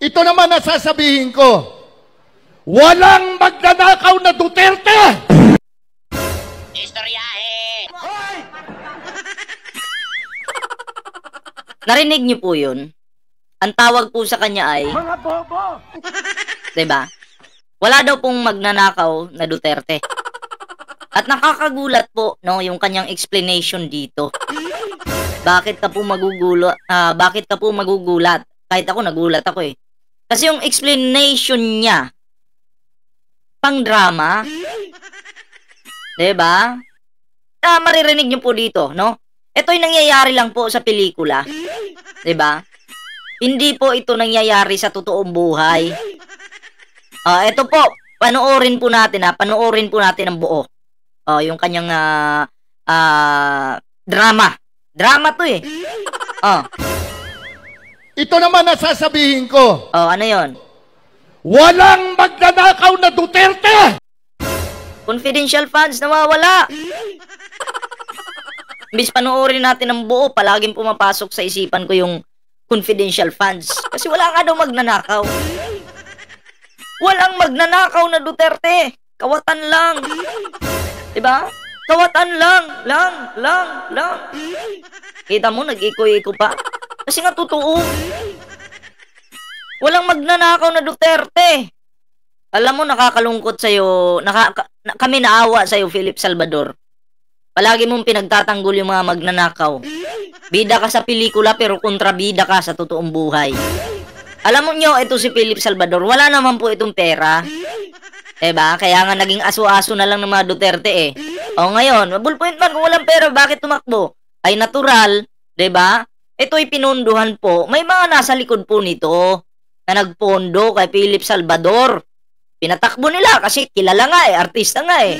Ito naman ang sasabihin ko. Walang magnanakaw na Duterte! Istoryahe! Narinig niyo po yun? Ang tawag po sa kanya ay... Mga bobo! Diba? Wala daw pong magnanakaw na Duterte. At nakakagulat po, no, yung kanyang explanation dito. Bakit ka po magugulat? Kahit ako nagulat ako eh. Kasi yung explanation niya, pang drama, diba? Maririnig niyo po dito, no? Ito'y nangyayari lang po sa pelikula. Diba? Hindi po ito nangyayari sa totoong buhay. Ito po, panoorin po natin ang buo. Yung kanyang drama. Drama to eh. Ito naman ang sasabihin ko. Ano yon? Walang magnanakaw na Duterte! Confidential funds nawawala. Imbis panoorin natin ang buo, palaging pumapasok sa isipan ko yung confidential funds. Kasi wala nga daw magnanakaw. Walang magnanakaw na Duterte. Kawatan lang. Diba? Kawatan lang. Kita mo, nag-iko-iko pa. Kasi nga totoo. Walang magnanakaw na Duterte. Alam mo, nakakalungkot sa'yo. Kami naawa sa'yo, Philip Salvador. Palagi mong pinagtatanggol yung mga magnanakaw. Bida ka sa pelikula pero kontrabida ka sa totoong buhay. Alam mo nyo, ito si Philip Salvador, wala naman po itong pera. Diba? Kaya nga naging aso-aso na lang ng mga Duterte eh. Ngayon, mabulpoint man kung walang pera, bakit tumakbo? Ay natural, diba? Ito'y pinunduhan po. May mga nasa likod po nito na nagpondo kay Philip Salvador. Pinatakbo nila kasi kilala nga eh, artista nga eh.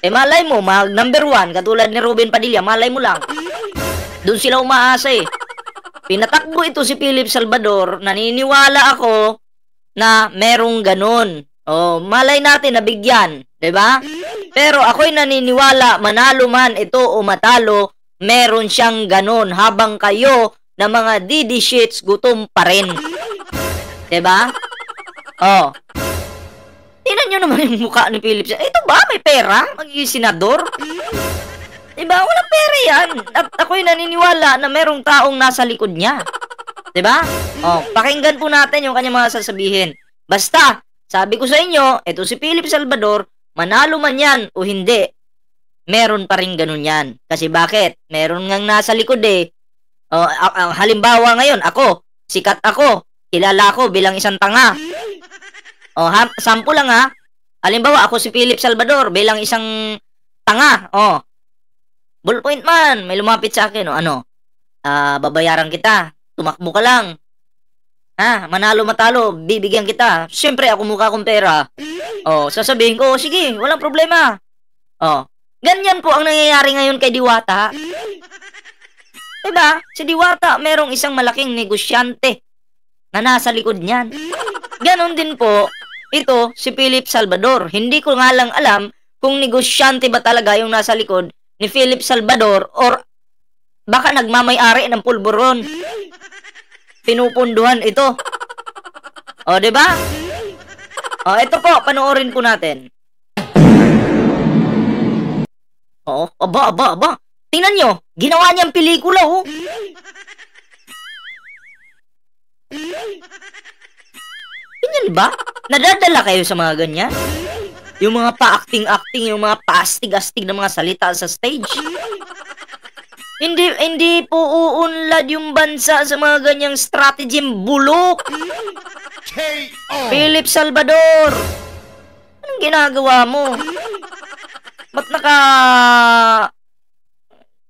Malay mo, number 1, katulad ni Robin Padilla, malay mo lang. Doon sila umaasa eh. Pinatakbo ito si Philip Salvador, naniniwala ako na merong ganun. Malay natin nabigyan, 'di ba? Pero ako'y naniniwala, manalo man ito o matalo, meron siyang ganun habang kayo na mga DD shits gutom pa rin. 'Di ba? Tingnan nyo naman yung mukha ni Philip. Ito ba? May pera? Magiging senador? Diba? Walang pera yan. At ako'y naniniwala na merong taong nasa likod niya. Diba? Pakinggan po natin yung kanyang mga sasabihin. Basta, sabi ko sa inyo, ito si Philip Salvador, manalo man yan o hindi, meron pa rin ganun yan. Kasi bakit? Meron ngang nasa likod eh. Halimbawa ngayon, ako, sikat ako, kilala ako bilang isang tanga. Sample lang ha. Halimbawa, ako si Philip Salvador bilang isang tanga. Ballpoint man, may lumapit sa akin. Babayaran kita. Tumakbo ka lang. Manalo matalo, bibigyan kita. Siyempre, ako mukha kong pera. Sasabihin ko, sige, walang problema. Ganyan po ang nangyayari ngayon kay Diwata. Diba? Si Diwata, merong isang malaking negosyante na nasa likod niyan. Ganon din po, ito si Philip Salvador. Hindi ko nga lang alam kung negosyante ba talaga yung nasa likod ni Philip Salvador or baka nagmamay-ari ng pulburon. Pinupunduhan ito. Diba? Ito po, panoorin po natin. Aba. Tingnan nyo, ginawa niyang pelikula, Ganyan ba? Nadadala kayo sa mga ganyan? Yung mga pa-acting-acting, yung mga pa-astig-astig na mga salita sa stage? Hindi po uunlad yung bansa sa mga ganyang strategyeng bulok. Philip Salvador, anong ginagawa mo?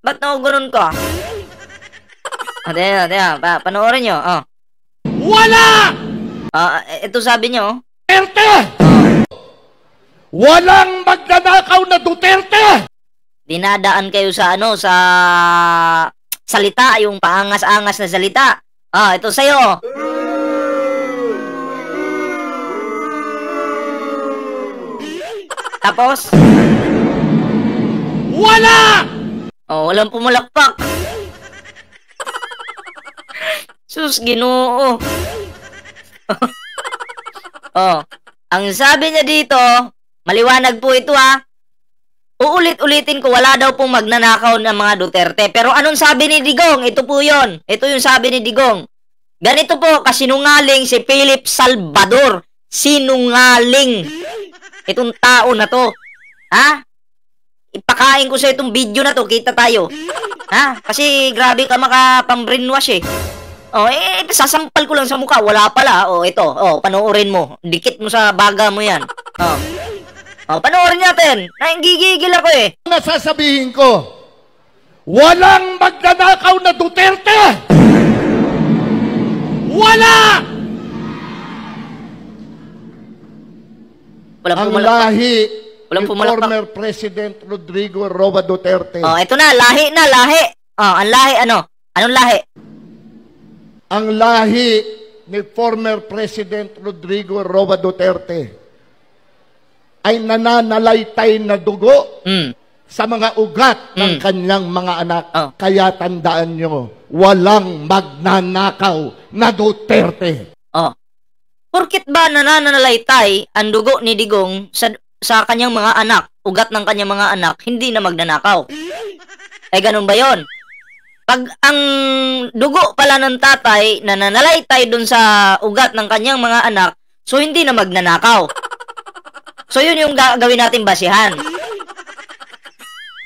Ba't ganun ka? Panoorin nyo. Wala! Ito sabi nyo. Duterte! Walang magnanakaw na Duterte! Dinadaan kayo sa sa salita, yung paangas-angas na salita. Ito sa'yo. Tapos? Wala! Walang pumalakpak. Sus, Ginoo. Oh, ang sabi niya dito, maliwanag po ito ha. Uulit-ulitin ko, wala daw pong magnanakaw ng mga Duterte. Pero anong sabi ni Digong? Ito po yun. Ito yung sabi ni Digong. Ganito po, kasinungaling si Philip Salvador. Sinungaling. Itong tao na to. Ha? Ipakain ko sa itong video na to. Kita tayo. Ha? Kasi grabe ka makapang-brainwash eh. Oh, sasampal ko lang sa mukha. Wala pala. Oh, ito. Oh, panoorin mo. Dikit mo sa baga mo yan. Oh. Oh, panoorin natin. Nainggigigil ako eh. Nasasabihin ko, walang magnanakaw na Duterte! Wala! Walang Ang pumalakpak. lahi Walang ni pumalakpak. former President Rodrigo Roa Duterte. Oh, ito na. Lahi na, lahi. Oh, ang lahi ano? Anong lahi? Ang lahi ni former President Rodrigo Roa Duterte ay nananalaytay na dugo sa mga ugat ng kanyang mga anak. Oh. Kaya tandaan nyo, walang magnanakaw na Duterte. Oh. Porkit ba nananalaytay ang dugo ni Digong sa kanyang mga anak, ugat ng kanyang mga anak, hindi na magnanakaw? Eh, ganun ba yon? Pag ang dugo pala ng tatay nananalaytay dun sa ugat ng kanyang mga anak, so hindi na magnanakaw. So yun yung gagawin natin basihan.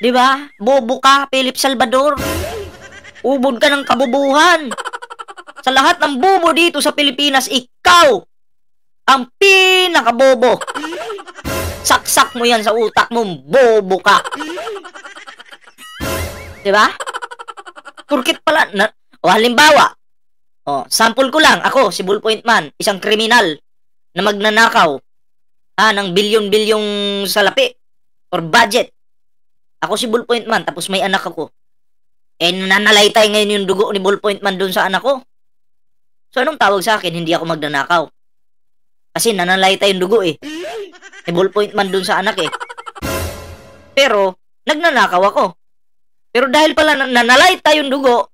'Di ba? Bobo ka, Philip Salvador. Ubod ka ng kabubuhan. Sa lahat ng bobo dito sa Pilipinas, ikaw ang pinakabobo. Saksak mo yan sa utak mo, bobo ka. 'Di ba? Porkit pala halimbawa, sample ko lang, ako si Ballpoint Man, isang kriminal na magnanakaw ng bilyon-bilyong salapi or budget. Ako si Ballpoint Man, tapos may anak ako. Eh, nananalaytay ngayon yung dugo ni Ballpoint Man doon sa anak ko. So, anong tawag sa akin? Hindi ako magnanakaw. Kasi nananalaytay yung dugo eh. Ni Ballpoint Man doon sa anak eh. Pero, nagnanakaw ako. Pero dahil pala nananalaytay yung dugo,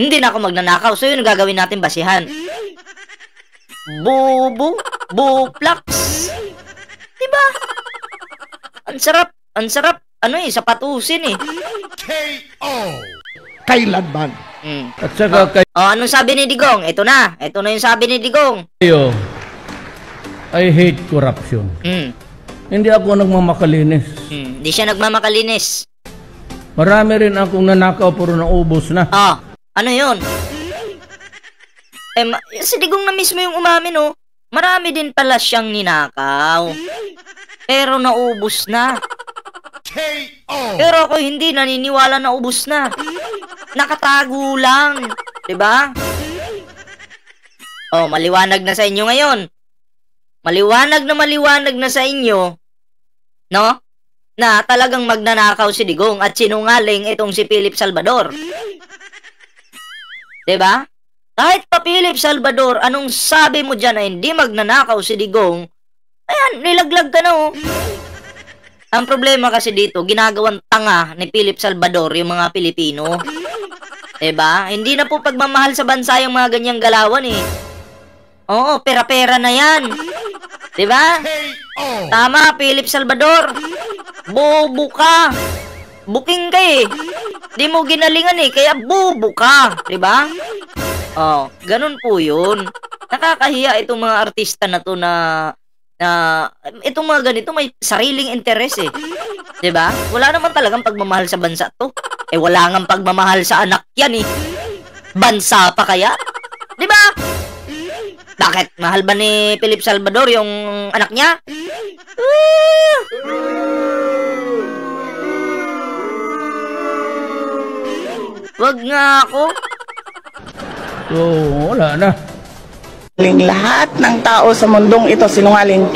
hindi na ako magnanakaw. So, yun ang gagawin natin basihan. Bobo, buplax. Diba? Ang sarap, sapatusin eh. K.O. Kailanman. At saka Anong sabi ni Digong? Ito na yung sabi ni Digong. kayo, I hate corruption. Hindi ako nagmamakalinis. Di siya nagmamakalinis. Marami rin akong nanakaw pero naubos na. Ano yun? Si Digong na mismo yung umamin, oh. Marami din pala siyang ninakaw. Pero naubos na. Pero ako hindi naniniwala na ubos na. Nakatago lang. 'Di ba? Maliwanag na sa inyo ngayon. Maliwanag na sa inyo, no? Na talagang magnanakaw si Digong at sinungaling itong si Philip Salvador. 'Di ba? Kahit pa Philip Salvador, anong sabi mo dyan na hindi magnanakaw si Digong? Ayan, nilaglag ka na, oh. Ang problema kasi dito, ginagawang tanga ni Philip Salvador yung mga Pilipino. Diba? Hindi na po pagmamahal sa bansa yung mga ganyang galawan eh. Oo, pera-pera na yan. Diba? Tama, Philip Salvador. Bobo ka. Booking ka eh. Di mo ginalingan eh, kaya bobo ka. Diba? Ganun po yun. Nakakahiya itong mga artista na to na itong mga ganito may sariling interes eh. 'Di ba? Wala naman talagang pagmamahal sa bansa to. Wala ngang pagmamahal sa anak yan eh. Bansa pa kaya? 'Di ba? Bakit? Mahal ba ni Philip Salvador yung anak niya? Wag nga ako. So, wala na. Lahat ng tao sa mundong ito sinungaling.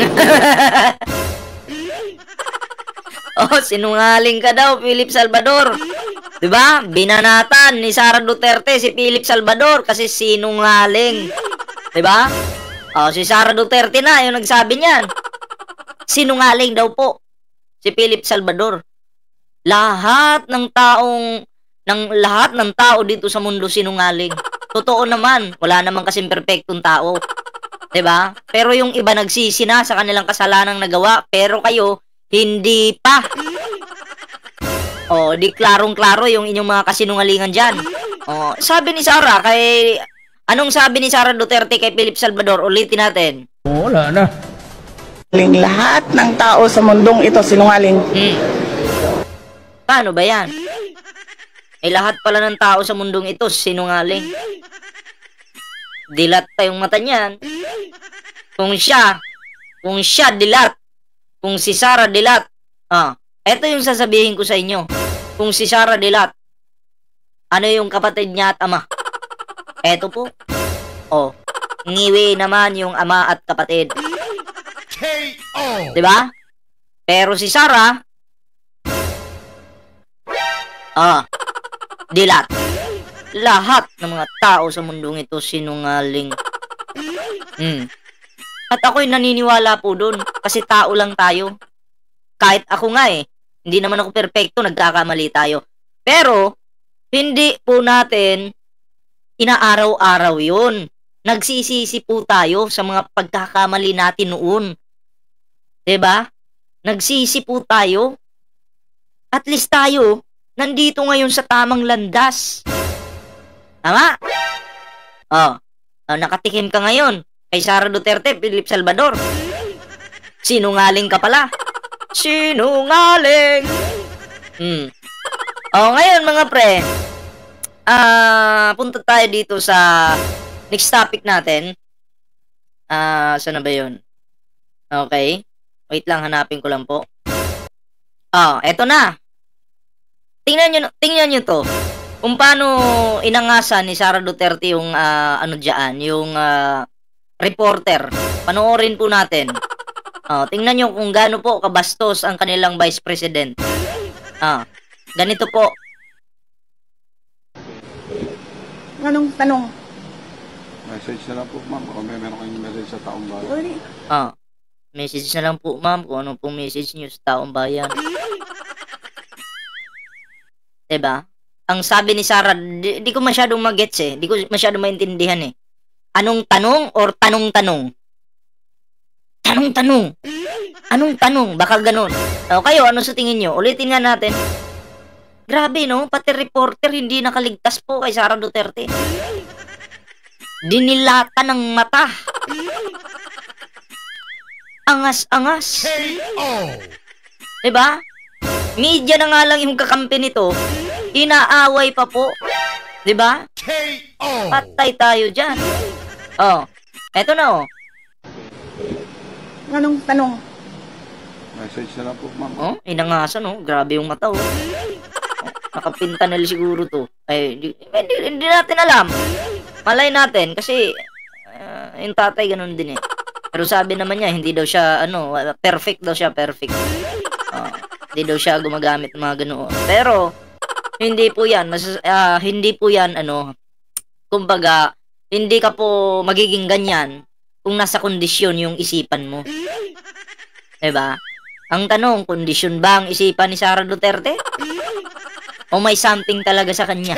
Sinungaling ka daw, Philip Salvador. 'Di ba? Binanatan ni Sara Duterte si Philip Salvador kasi sinungaling. 'Di ba? Si Sara Duterte na yung nagsabi niyan. Sinungaling daw po si Philip Salvador. Lahat ng tao dito sa mundo sinungaling. Totoo naman, wala naman kasing perpektong tao. 'Di ba? Pero yung iba nagsisi na sa kanilang kasalanang nagawa, pero kayo hindi pa. Oh, di klarong-klaro yung inyong mga kasinungalingan diyan. Oh, sabi ni Sara kay anong sabi ni Sara Duterte kay Philip Salvador? Ulitin natin. Wala na. Lahat ng tao sa mundong ito sinungaling. Paano ba 'yan? Eh lahat pala ng tao sa mundong ito sinungaling. Dilat pa yung mata niyan. Kung siya dilat. Kung si Sara dilat. Eto yung sasabihin ko sa inyo. Kung si Sara dilat, ano yung kapatid niya at ama? Eto po. Ngiwi naman yung ama at kapatid. Diba? Pero si Sara, dilat. Lahat ng mga tao sa mundong ito sinungaling. At ako'y naniniwala po dun kasi tao lang tayo. Kahit ako nga hindi naman ako perpekto, nagkakamali tayo. Pero, hindi po natin inaaraw-araw yun. Nagsisisi po tayo sa mga pagkakamali natin noon. 'Di ba? Nagsisi po tayo. At least tayo, nandito ngayon sa tamang landas. Tama? Nakatikim ka ngayon kay Sara Duterte, Philip Salvador. Sinungaling ka pala. Sinungaling. Ngayon mga pre, punta tayo dito sa next topic natin. Saan na ba yun? Okay. Wait lang, hanapin ko lang po. Eto na. Tingnan nyo to. Kung paano inangasan ni Sara Duterte yung yung reporter. Panoorin po natin. Tingnan nyo kung gaano po kabastos ang kanilang Vice President. Ganito po. Anong tanong? Message na lang po, ma'am. Kung meron kayong message sa taong bayan. Message na lang po, ma'am, kung ano pong message nyo sa taong bayan. Diba? Ang sabi ni Sara, di ko masyadong magets di ko masyadong maintindihan Anong tanong or tanong-tanong? Tanong-tanong. Anong tanong? Baka ganun. Kayo, ano sa tingin nyo? Ulitin nga natin. Grabe, no? Pati reporter hindi nakaligtas po kay Sara Duterte. Dinilata ng mata. Angas-angas. Diba? Media na nga lang yung kakampi nito. Inaaway pa po. Diba? Patay tayo dyan. Eto na Anong tanong? Message na lang po, ma'am. Inangasan grabe yung mata Nakapintanel siguro to. Hindi natin alam. Malay natin kasi yung tatay ganun din Pero sabi naman niya hindi daw siya perfect daw siya, perfect. Hindi daw siya gumagamit ng mga ganoon. Pero hindi po 'yan. Hindi po 'yan kumbaga hindi ka po magiging ganyan kung nasa kondisyon yung isipan mo. 'Di ba? Ang tanong, kondisyon ba ang isipan ni Sara Duterte? O may something talaga sa kanya?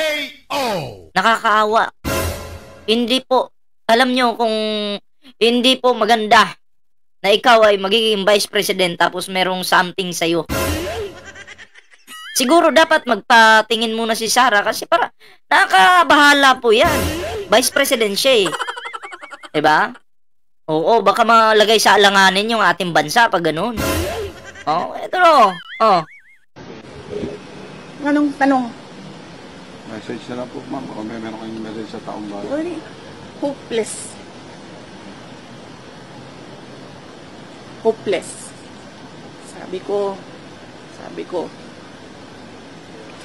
Nakakaawa. Hindi po, alam nyo kung hindi po maganda na ikaw ay magiging vice president tapos merong something sa'yo. Siguro dapat magpatingin muna si Sara kasi para nakakabahala po yan. Vice president siya Diba? Oo, baka malagay sa alanganin yung ating bansa pag ganun. Eto Anong tanong? Message na lang po, ma'am. Kung meron kayong message sa taong bayan. Hopeless. Hopeless. Sabi ko,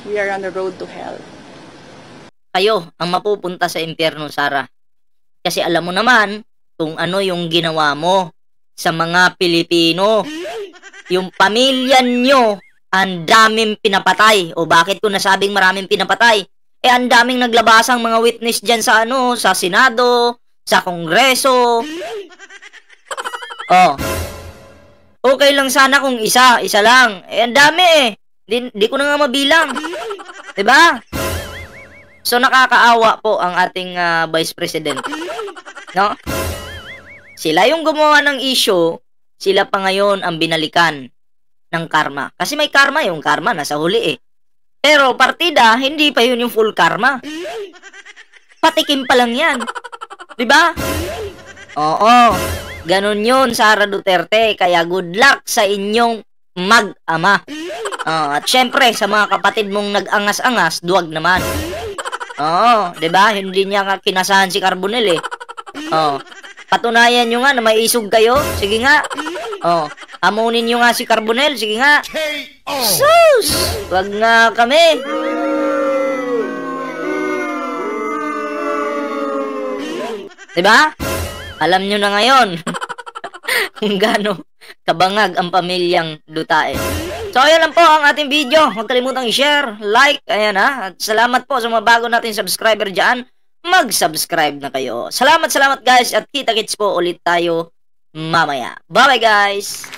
we are on the road to hell. Kayo ang mapupunta sa impyerno, Sara. Kasi alam mo naman kung ano yung ginawa mo sa mga Pilipino. Yung pamilya nyo, ang daming pinapatay. O bakit ko nasabing maraming pinapatay? Ang daming naglabasang mga witness dyan sa sa Senado, sa Kongreso. Okay lang sana kung isa lang. Ang dami Di ko na nga mabilang. Diba? So nakakaawa po ang ating Vice President. No? Sila yung gumawa ng issue, sila pa ngayon ang binalikan ng karma. Kasi may karma, yung karma nasa huli eh. Pero partida, hindi pa yun yung full karma. Patikim pa lang yan. 'Di ba? Oo. Ganun yun, Sara Duterte. Kaya good luck sa inyong mag-ama. At syempre, sa mga kapatid mong nag-angas-angas, duwag naman. Oo, 'di ba? Hindi niya nga kinasahan si Carbonell eh. Patunayan nyo nga na may isog kayo. Sige nga. Amunin nyo nga si Carbonell. Sige nga. Sus! Wag nga kami. Diba? Alam nyo na ngayon kung gaano kabangag ang pamilyang Dutae. So, ayan lang po ang ating video. Huwag kalimutang i-share, like, ayan ha. At salamat po sa mga bago natin subscriber dyan. Mag-subscribe na kayo. Salamat guys at kita-kits po ulit tayo mamaya. Bye-bye guys!